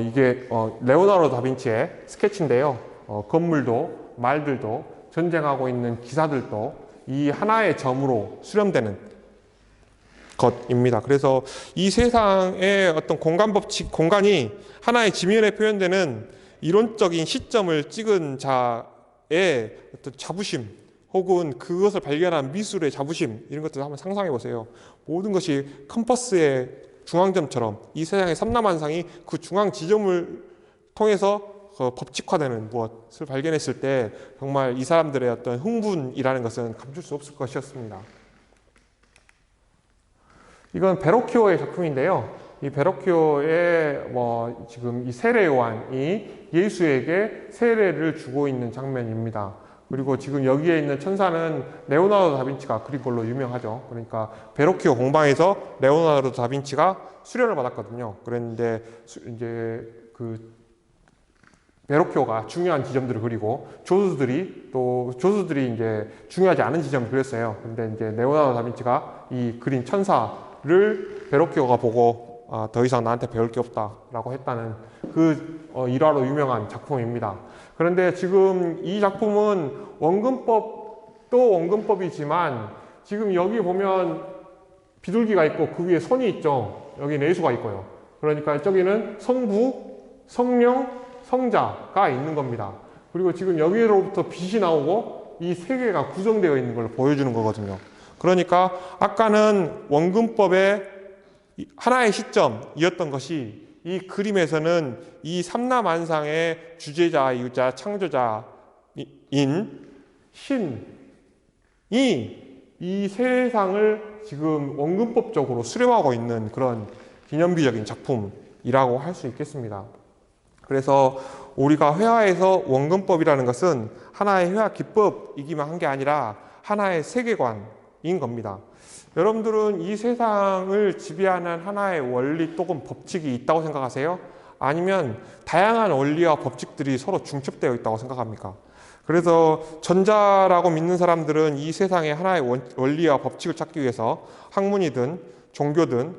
[SPEAKER 1] 이게 레오나르도 다빈치의 스케치인데요. 건물도 말들도 전쟁하고 있는 기사들도 이 하나의 점으로 수렴되는 것입니다. 그래서 이 세상의 어떤 공간 법칙, 공간이 하나의 지면에 표현되는 이론적인 시점을 찍은 자의 어떤 자부심, 혹은 그것을 발견한 미술의 자부심, 이런 것들을 한번 상상해 보세요. 모든 것이 컴퍼스의 중앙점처럼 이 세상의 삼라만상이 그 중앙 지점을 통해서 법칙화되는 무엇을 발견했을 때 정말 이 사람들의 어떤 흥분이라는 것은 감출 수 없을 것이었습니다. 이건 베로키오의 작품인데요. 이 베로키오의 지금 이 세례 요한이 예수에게 세례를 주고 있는 장면입니다. 그리고 지금 여기에 있는 천사는 레오나르도 다빈치가 그린 걸로 유명하죠. 그러니까 베로키오 공방에서 레오나르도 다빈치가 수련을 받았거든요. 그랬는데 이제 그 베로키오가 중요한 지점들을 그리고 조수들이 이제 중요하지 않은 지점을 그렸어요. 근데 이제 레오나르도 다빈치가 이 그린 천사를 베로키오가 보고 더 이상 나한테 배울 게 없다라고 했다는 그 일화로 유명한 작품입니다. 그런데 지금 이 작품은 원근법도 원근법이지만 지금 여기 보면 비둘기가 있고 그 위에 손이 있죠. 여기 내수가 있고요. 그러니까 저기는 성부, 성령, 성자가 있는 겁니다. 그리고 지금 여기로부터 빛이 나오고 이 세계가 구성되어 있는 걸 보여주는 거거든요. 그러니까 아까는 원근법의 하나의 시점이었던 것이 이 그림에서는 이 삼라만상의 주제자이자 창조자인 신이 이 세상을 지금 원근법적으로 수렴하고 있는 그런 기념비적인 작품이라고 할 수 있겠습니다. 그래서 우리가 회화에서 원근법이라는 것은 하나의 회화 기법이기만 한 게 아니라 하나의 세계관인 겁니다. 여러분들은 이 세상을 지배하는 하나의 원리 또는 법칙이 있다고 생각하세요? 아니면 다양한 원리와 법칙들이 서로 중첩되어 있다고 생각합니까? 그래서 전자라고 믿는 사람들은 이 세상의 하나의 원리와 법칙을 찾기 위해서 학문이든 종교든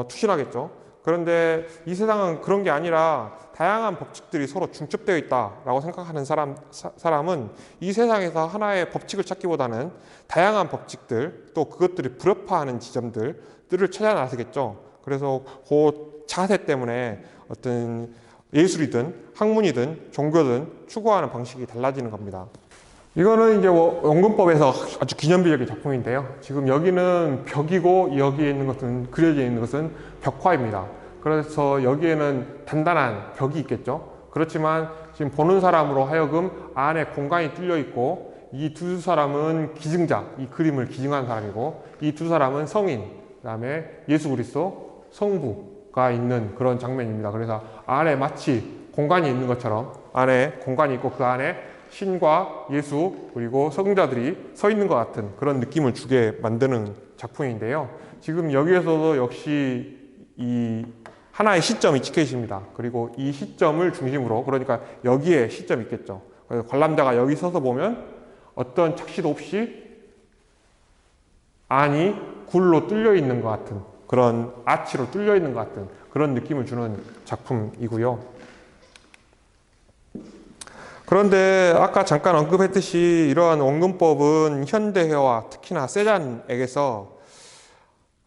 [SPEAKER 1] 투신하겠죠. 그런데 이 세상은 그런 게 아니라 다양한 법칙들이 서로 중첩되어 있다라고 생각하는 사람은 이 세상에서 하나의 법칙을 찾기보다는 다양한 법칙들 또 그것들이 불협화하는 지점들을 찾아 나서겠죠. 그래서 그 자세 때문에 어떤 예술이든 학문이든 종교든 추구하는 방식이 달라지는 겁니다. 이거는 이제 원근법에서 아주 기념비적인 작품인데요. 지금 여기는 벽이고 여기에 있는 것은 그려져 있는 것은 벽화입니다. 그래서 여기에는 단단한 벽이 있겠죠. 그렇지만 지금 보는 사람으로 하여금 안에 공간이 뚫려 있고 이 두 사람은 기증자, 이 그림을 기증한 사람이고 이 두 사람은 성인, 그 다음에 예수 그리스도 성부가 있는 그런 장면입니다. 그래서 안에 마치 공간이 있는 것처럼 안에 공간이 있고 그 안에 신과 예수 그리고 성자들이 서 있는 것 같은 그런 느낌을 주게 만드는 작품인데요. 지금 여기에서도 역시 이 하나의 시점이 찍혀 있습니다. 그리고 이 시점을 중심으로, 그러니까 여기에 시점이 있겠죠. 그래서 관람자가 여기 서서 보면 어떤 착시도 없이 안이 굴로 뚫려 있는 것 같은 그런 아치로 뚫려 있는 것 같은 그런 느낌을 주는 작품이고요. 그런데 아까 잠깐 언급했듯이 이러한 원근법은 현대회화, 특히나 세잔에게서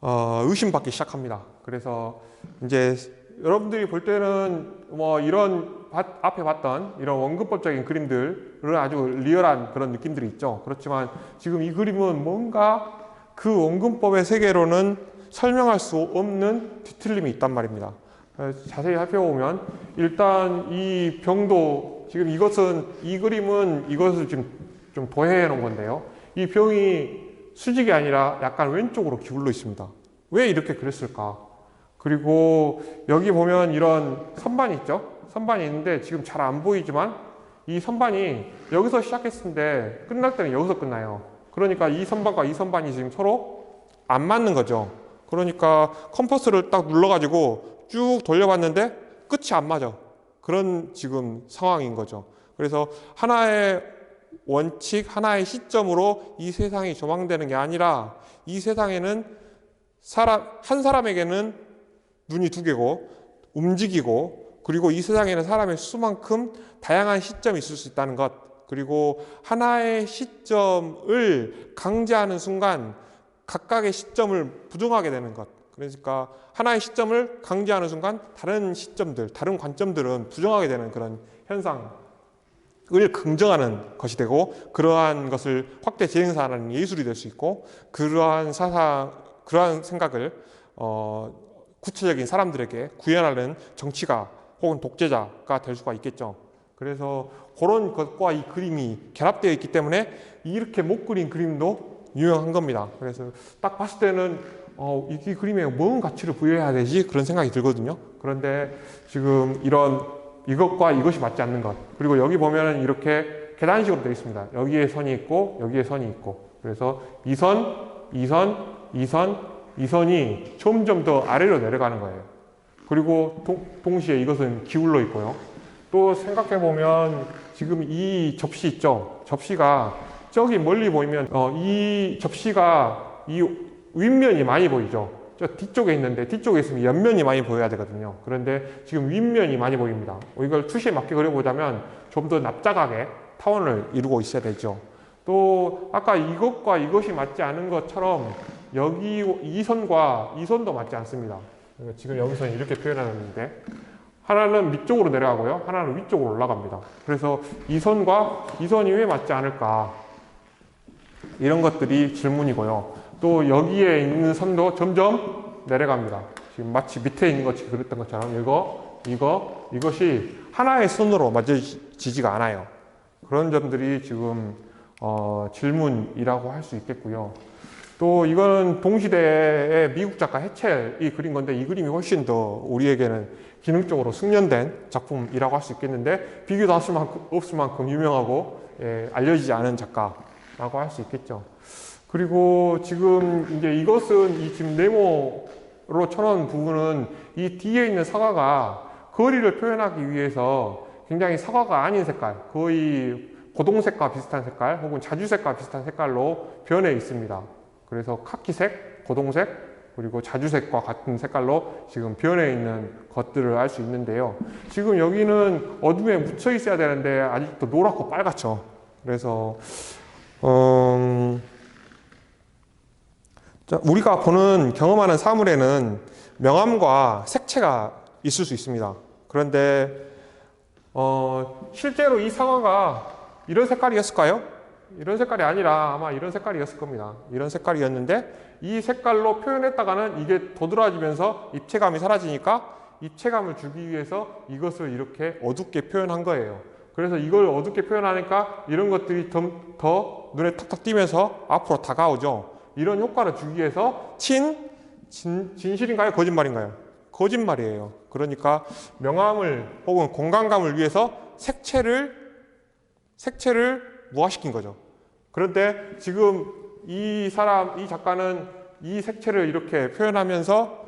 [SPEAKER 1] 의심받기 시작합니다. 그래서 이제 여러분들이 볼 때는 뭐 이런 앞에 봤던 이런 원근법적인 그림들은 아주 리얼한 그런 느낌들이 있죠. 그렇지만 지금 이 그림은 뭔가 그 원근법의 세계로는 설명할 수 없는 뒤틀림이 있단 말입니다. 자세히 살펴보면 일단 이 병도 지금 이 그림은 이것을 지금 좀 도해해 놓은 건데요. 이 병이 수직이 아니라 약간 왼쪽으로 기울어 있습니다. 왜 이렇게 그랬을까? 그리고 여기 보면 이런 선반이 있죠? 선반이 있는데 지금 잘 안 보이지만 이 선반이 여기서 시작했는데 끝날 때는 여기서 끝나요. 그러니까 이 선반과 이 선반이 지금 서로 안 맞는 거죠. 그러니까 컴퍼스를 딱 눌러가지고 쭉 돌려봤는데 끝이 안 맞아. 그런 지금 상황인 거죠. 그래서 하나의 원칙, 하나의 시점으로 이 세상이 조망되는 게 아니라 이 세상에는 한 사람에게는 눈이 두 개고 움직이고 그리고 이 세상에는 사람의 수만큼 다양한 시점이 있을 수 있다는 것, 그리고 하나의 시점을 강제하는 순간 각각의 시점을 부정하게 되는 것. 그러니까 하나의 시점을 강제하는 순간 다른 시점들, 다른 관점들은 부정하게 되는 그런 현상을 긍정하는 것이 되고, 그러한 것을 확대 재생산하는 예술이 될 수 있고, 그러한 생각을 구체적인 사람들에게 구현하는 정치가 혹은 독재자가 될 수가 있겠죠. 그래서 그런 것과 이 그림이 결합되어 있기 때문에 이렇게 못 그린 그림도 유명한 겁니다. 그래서 딱 봤을 때는 이 그림에 뭔 가치를 부여해야 되지? 그런 생각이 들거든요. 그런데 지금 이것과 이것이 맞지 않는 것. 그리고 여기 보면은 이렇게 계단식으로 되어 있습니다. 여기에 선이 있고 여기에 선이 있고. 그래서 이 선이 점점 더 아래로 내려가는 거예요. 그리고 동시에 이것은 기울어 있고요. 또 생각해 보면 지금 이 접시 있죠? 접시가 저기 멀리 보이면 이 접시가 이 윗면이 많이 보이죠. 저 뒤쪽에 있는데 뒤쪽에 있으면 옆면이 많이 보여야 되거든요. 그런데 지금 윗면이 많이 보입니다. 이걸 투시에 맞게 그려보자면 좀 더 납작하게 타원을 이루고 있어야 되죠. 또 아까 이것과 이것이 맞지 않은 것처럼 여기 이 선과 이 선도 맞지 않습니다. 지금 여기서는 이렇게 표현하는데 하나는 밑쪽으로 내려가고요. 하나는 위쪽으로 올라갑니다. 그래서 이 선과 이 선이 왜 맞지 않을까? 이런 것들이 질문이고요. 또 여기에 있는 선도 점점 내려갑니다. 지금 마치 밑에 있는 것이 그랬던 것처럼 이것이 하나의 선으로 맞춰지지가 않아요. 그런 점들이 지금 질문이라고 할 수 있겠고요. 또 이거는 동시대의 미국 작가 해첼이 그린 건데 이 그림이 훨씬 더 우리에게는 기능적으로 숙련된 작품이라고 할 수 있겠는데 비교도 할 수 없을 만큼 유명하고 알려지지 않은 작가라고 할 수 있겠죠. 그리고 지금 이제 이것은 이 지금 네모로 쳐놓은 부분은 이 뒤에 있는 사과가 거리를 표현하기 위해서 굉장히 사과가 아닌 색깔, 거의 고동색과 비슷한 색깔 혹은 자주색과 비슷한 색깔로 변해 있습니다. 그래서 카키색, 고동색, 그리고 자주색과 같은 색깔로 지금 변해 있는 것들을 알 수 있는데요. 지금 여기는 어둠에 묻혀 있어야 되는데 아직도 노랗고 빨갛죠. 그래서 우리가 보는 경험하는 사물에는 명암과 색채가 있을 수 있습니다. 그런데 실제로 이 사과가 이런 색깔이었을까요? 이런 색깔이 아니라 아마 이런 색깔이었을 겁니다. 이런 색깔이었는데 이 색깔로 표현했다가는 이게 도드라지면서 입체감이 사라지니까 입체감을 주기 위해서 이것을 이렇게 어둡게 표현한 거예요. 그래서 이걸 어둡게 표현하니까 이런 것들이 더 눈에 탁탁 띄면서 앞으로 다가오죠. 이런 효과를 주기 위해서 진실인가요? 거짓말인가요? 거짓말이에요. 그러니까 명암을 혹은 공간감을 위해서 색채를 무화시킨 거죠. 그런데 지금 이 작가는 이 색채를 이렇게 표현하면서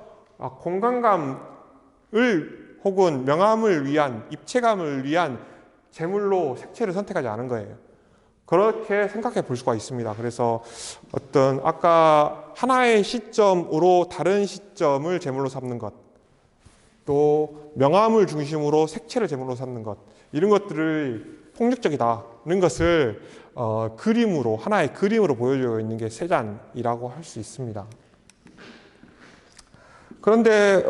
[SPEAKER 1] 공간감을 혹은 명암을 위한, 입체감을 위한 제물로 색채를 선택하지 않은 거예요. 그렇게 생각해 볼 수가 있습니다. 그래서 어떤 아까 하나의 시점으로 다른 시점을 제물로 삼는 것, 또 명암을 중심으로 색채를 제물로 삼는 것, 이런 것들을 폭력적이다는 것을 하나의 그림으로 보여주고 있는 게 세잔이라고 할 수 있습니다. 그런데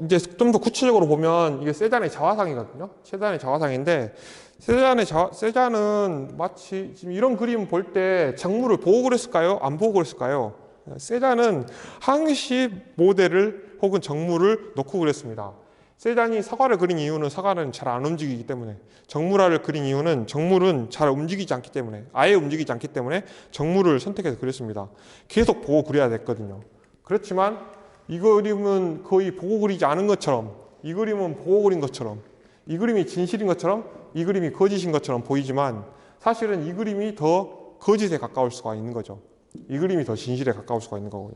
[SPEAKER 1] 이제 좀 더 구체적으로 보면 이게 세잔의 자화상이거든요. 세잔의 자화상인데 세잔은 마치 지금 이런 그림 볼 때 작물을 보고 그랬을까요? 안 보고 그랬을까요? 세잔은 항시 모델을 혹은 정물을 놓고 그랬습니다. 세잔이 사과를 그린 이유는 사과는 잘 안 움직이기 때문에, 정물화를 그린 이유는 정물은 잘 움직이지 않기 때문에, 아예 움직이지 않기 때문에 정물을 선택해서 그렸습니다. 계속 보고 그려야 됐거든요. 그렇지만 이 그림은 거의 보고 그리지 않은 것처럼, 이 그림은 보고 그린 것처럼, 이 그림이 진실인 것처럼, 이 그림이 거짓인 것처럼 보이지만 사실은 이 그림이 더 거짓에 가까울 수가 있는 거죠. 이 그림이 더 진실에 가까울 수가 있는 거고요.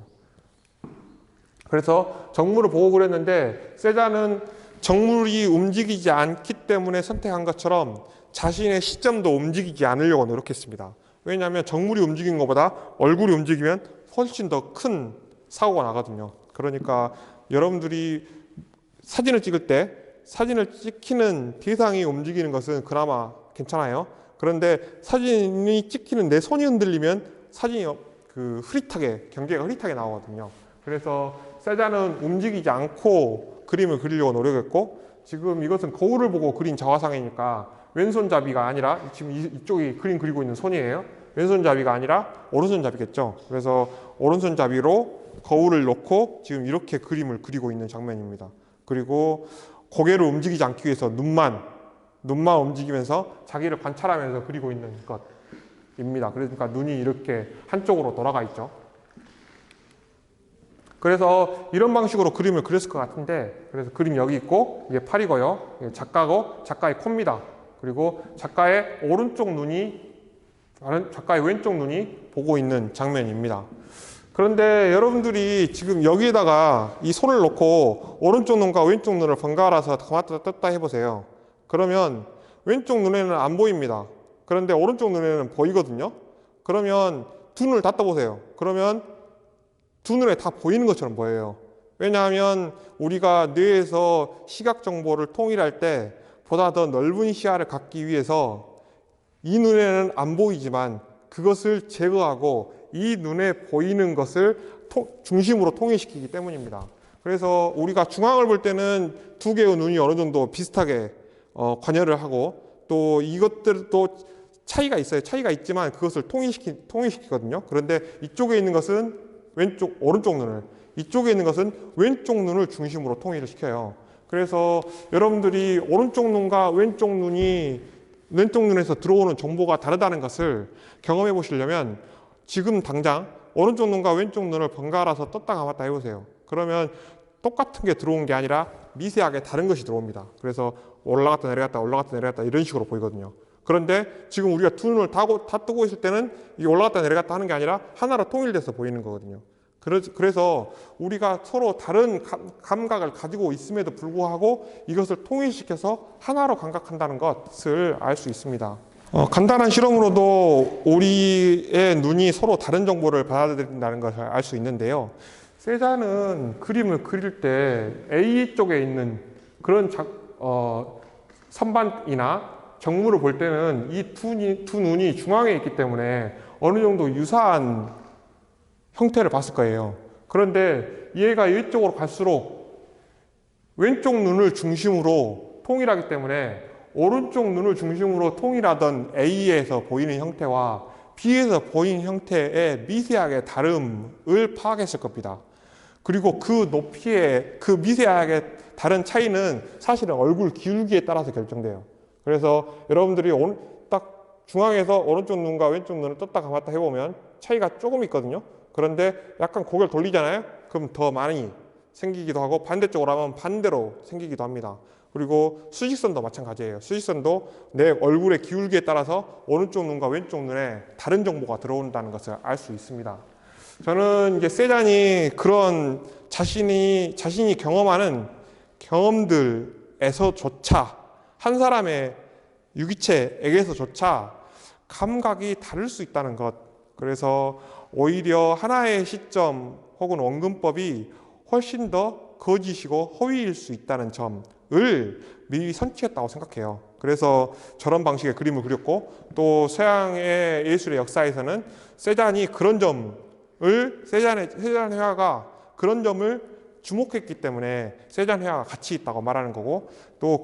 [SPEAKER 1] 그래서 정물을 보고 그랬는데 세잔은 정물이 움직이지 않기 때문에 선택한 것처럼 자신의 시점도 움직이지 않으려고 노력했습니다. 왜냐하면 정물이 움직인 것보다 얼굴이 움직이면 훨씬 더 큰 사고가 나거든요. 그러니까 여러분들이 사진을 찍을 때 사진을 찍히는 대상이 움직이는 것은 그나마 괜찮아요. 그런데 사진이 찍히는 내 손이 흔들리면 사진이 흐릿하게, 경계가 흐릿하게 나오거든요. 그래서 세잔은 움직이지 않고 그림을 그리려고 노력했고, 지금 이것은 거울을 보고 그린 자화상이니까 왼손잡이가 아니라, 지금 이쪽이 그림 그리고 있는 손이에요. 왼손잡이가 아니라 오른손잡이겠죠. 그래서 오른손잡이로 거울을 놓고 지금 이렇게 그림을 그리고 있는 장면입니다. 그리고 고개를 움직이지 않기 위해서 눈만 움직이면서 자기를 관찰하면서 그리고 있는 것입니다. 그러니까 눈이 이렇게 한쪽으로 돌아가 있죠. 그래서 이런 방식으로 그림을 그렸을 것 같은데, 그래서 그림 여기 있고, 이게 팔이고요. 이게 작가고, 작가의 코입니다. 그리고 작가의 왼쪽 눈이 보고 있는 장면입니다. 그런데 여러분들이 지금 여기에다가 이 손을 놓고 오른쪽 눈과 왼쪽 눈을 번갈아서 감았다 떴다 해보세요. 그러면 왼쪽 눈에는 안 보입니다. 그런데 오른쪽 눈에는 보이거든요. 그러면 두 눈을 다 떠보세요. 그러면 두 눈에 다 보이는 것처럼 보여요. 왜냐하면 우리가 뇌에서 시각 정보를 통일할 때 보다 더 넓은 시야를 갖기 위해서 이 눈에는 안 보이지만 그것을 제거하고 이 눈에 보이는 것을 중심으로 통일시키기 때문입니다. 그래서 우리가 중앙을 볼 때는 두 개의 눈이 어느 정도 비슷하게 관여를 하고, 또 이것들도 차이가 있어요. 차이가 있지만 그것을 통일시키거든요. 그런데 이쪽에 있는 것은 오른쪽 눈을, 이쪽에 있는 것은 왼쪽 눈을 중심으로 통일을 시켜요. 그래서 여러분들이 오른쪽 눈과 왼쪽 눈에서 들어오는 정보가 다르다는 것을 경험해 보시려면 지금 당장 오른쪽 눈과 왼쪽 눈을 번갈아서 떴다 감았다 해보세요. 그러면 똑같은 게 들어온 게 아니라 미세하게 다른 것이 들어옵니다. 그래서 올라갔다 내려갔다 이런 식으로 보이거든요. 그런데 지금 우리가 두 눈을 다 뜨고 있을 때는 이게 올라갔다 내려갔다 하는 게 아니라 하나로 통일돼서 보이는 거거든요. 그래서 우리가 서로 다른 감각을 가지고 있음에도 불구하고 이것을 통일시켜서 하나로 감각한다는 것을 알 수 있습니다. 간단한 실험으로도 우리의 눈이 서로 다른 정보를 받아들인다는 것을 알 수 있는데요. 세자는 그림을 그릴 때 A 쪽에 있는 그런 선반이나 정물을 볼 때는 이 두 눈이 중앙에 있기 때문에 어느 정도 유사한 형태를 봤을 거예요. 그런데 얘가 이쪽으로 갈수록 왼쪽 눈을 중심으로 통일하기 때문에 오른쪽 눈을 중심으로 통일하던 A에서 보이는 형태와 B에서 보이는 형태의 미세하게 다름을 파악했을 겁니다. 그리고 그 높이의 그 미세하게 다른 차이는 사실은 얼굴 기울기에 따라서 결정돼요. 그래서 여러분들이 딱 중앙에서 오른쪽 눈과 왼쪽 눈을 떴다 감았다 해보면 차이가 조금 있거든요. 그런데 약간 고개를 돌리잖아요. 그럼 더 많이 생기기도 하고 반대쪽으로 하면 반대로 생기기도 합니다. 그리고 수직선도 마찬가지예요. 수직선도 내 얼굴의 기울기에 따라서 오른쪽 눈과 왼쪽 눈에 다른 정보가 들어온다는 것을 알 수 있습니다. 저는 이제 세잔이 그런 자신이 경험하는 경험들에서조차 한 사람의 유기체에게서조차 감각이 다를 수 있다는 것. 그래서 오히려 하나의 시점 혹은 원근법이 훨씬 더 거짓이고 허위일 수 있다는 점을 미리 선취했다고 생각해요. 그래서 저런 방식의 그림을 그렸고 또 서양의 예술의 역사에서는 세잔이 그런 점을 세잔 회화가 그런 점을 주목했기 때문에 세잔 회화가 가치 있다고 말하는 거고 또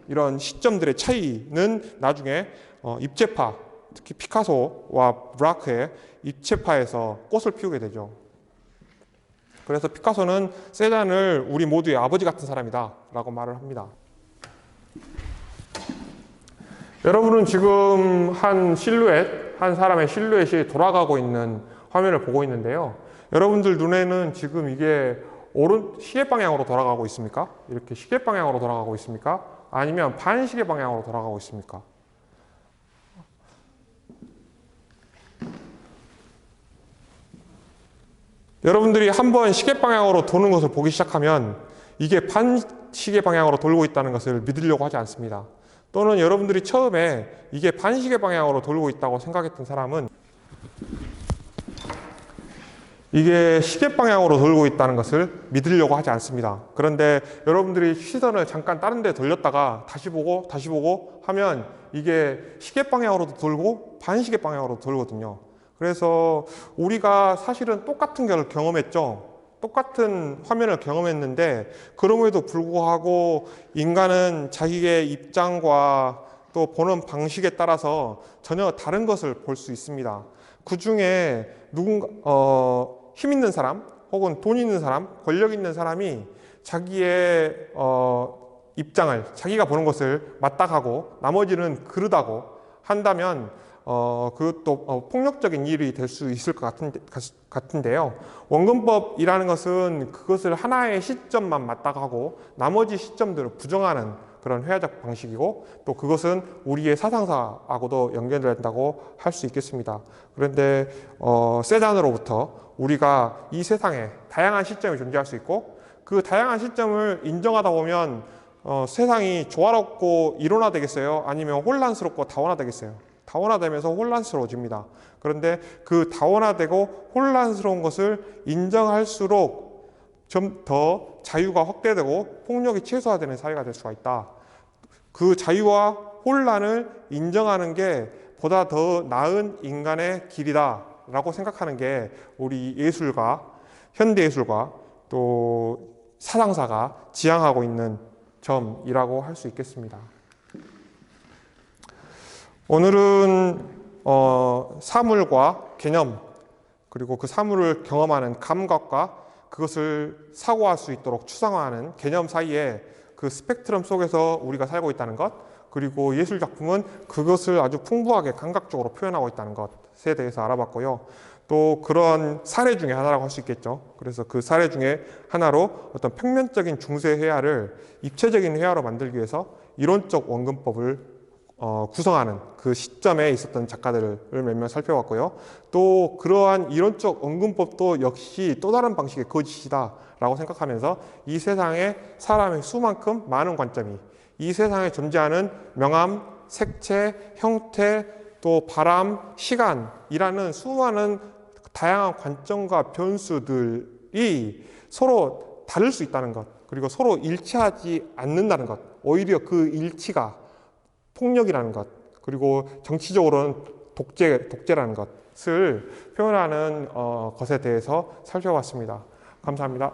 [SPEAKER 1] 이런 시점들의 차이는 나중에 입체파 특히 피카소와 브라크의 입체파에서 꽃을 피우게 되죠. 그래서 피카소는 세잔을 우리 모두의 아버지 같은 사람이다 라고 말을 합니다. 여러분은 지금 한 사람의 실루엣이 돌아가고 있는 화면을 보고 있는데요. 여러분들 눈에는 지금 이게 시계 방향으로 돌아가고 있습니까? 이렇게 시계 방향으로 돌아가고 있습니까? 아니면 반시계 방향으로 돌아가고 있습니까? 여러분들이 한번 시계 방향으로 도는 것을 보기 시작하면 이게 반시계 방향으로 돌고 있다는 것을 믿으려고 하지 않습니다. 또는 여러분들이 처음에 이게 반시계 방향으로 돌고 있다고 생각했던 사람은 이게 시계 방향으로 돌고 있다는 것을 믿으려고 하지 않습니다. 그런데 여러분들이 시선을 잠깐 다른 데 돌렸다가 다시 보고 하면 이게 시계 방향으로도 돌고 반시계 방향으로도 돌거든요. 그래서 우리가 사실은 똑같은 걸 경험했죠. 똑같은 화면을 경험했는데 그럼에도 불구하고 인간은 자기의 입장과 또 보는 방식에 따라서 전혀 다른 것을 볼 수 있습니다. 그 중에 힘 있는 사람 혹은 돈 있는 사람, 권력 있는 사람이 자기의 입장을 자기가 보는 것을 맞닥하고 나머지는 그르다고 한다면 그것도 폭력적인 일이 될 수 있을 것 같은데요. 원근법이라는 것은 그것을 하나의 시점만 맞닥하고 나머지 시점들을 부정하는 그런 회화적 방식이고 또 그것은 우리의 사상사하고도 연결된다고 할 수 있겠습니다. 그런데 세잔으로부터 우리가 이 세상에 다양한 시점이 존재할 수 있고 그 다양한 시점을 인정하다 보면 세상이 조화롭고 일원화되겠어요? 아니면 혼란스럽고 다원화되겠어요? 다원화되면서 혼란스러워집니다. 그런데 그 다원화되고 혼란스러운 것을 인정할수록 좀 더 자유가 확대되고 폭력이 최소화되는 사회가 될 수가 있다. 그 자유와 혼란을 인정하는 게 보다 더 나은 인간의 길이다 라고 생각하는 게 우리 예술가, 현대예술가 또 사상사가 지향하고 있는 점이라고 할 수 있겠습니다. 오늘은 사물과 개념 그리고 그 사물을 경험하는 감각과 그것을 사고할 수 있도록 추상화하는 개념 사이에 그 스펙트럼 속에서 우리가 살고 있다는 것, 그리고 예술 작품은 그것을 아주 풍부하게 감각적으로 표현하고 있다는 것에 대해서 알아봤고요. 또 그런 사례 중에 하나라고 할 수 있겠죠. 그래서 그 사례 중에 하나로 어떤 평면적인 중세 회화를 입체적인 회화로 만들기 위해서 이론적 원근법을 구성하는 그 시점에 있었던 작가들을 몇몇 살펴봤고요. 또 그러한 이론적 원근법도 역시 또 다른 방식의 거짓이다라고 생각하면서 이 세상에 사람의 수만큼 많은 관점이, 이 세상에 존재하는 명암, 색채, 형태, 또 바람, 시간이라는 수많은 다양한 관점과 변수들이 서로 다를 수 있다는 것, 그리고 서로 일치하지 않는다는 것, 오히려 그 일치가 폭력이라는 것, 그리고 정치적으로는 독재라는 것을 표현하는 것에 대해서 살펴봤습니다. 감사합니다.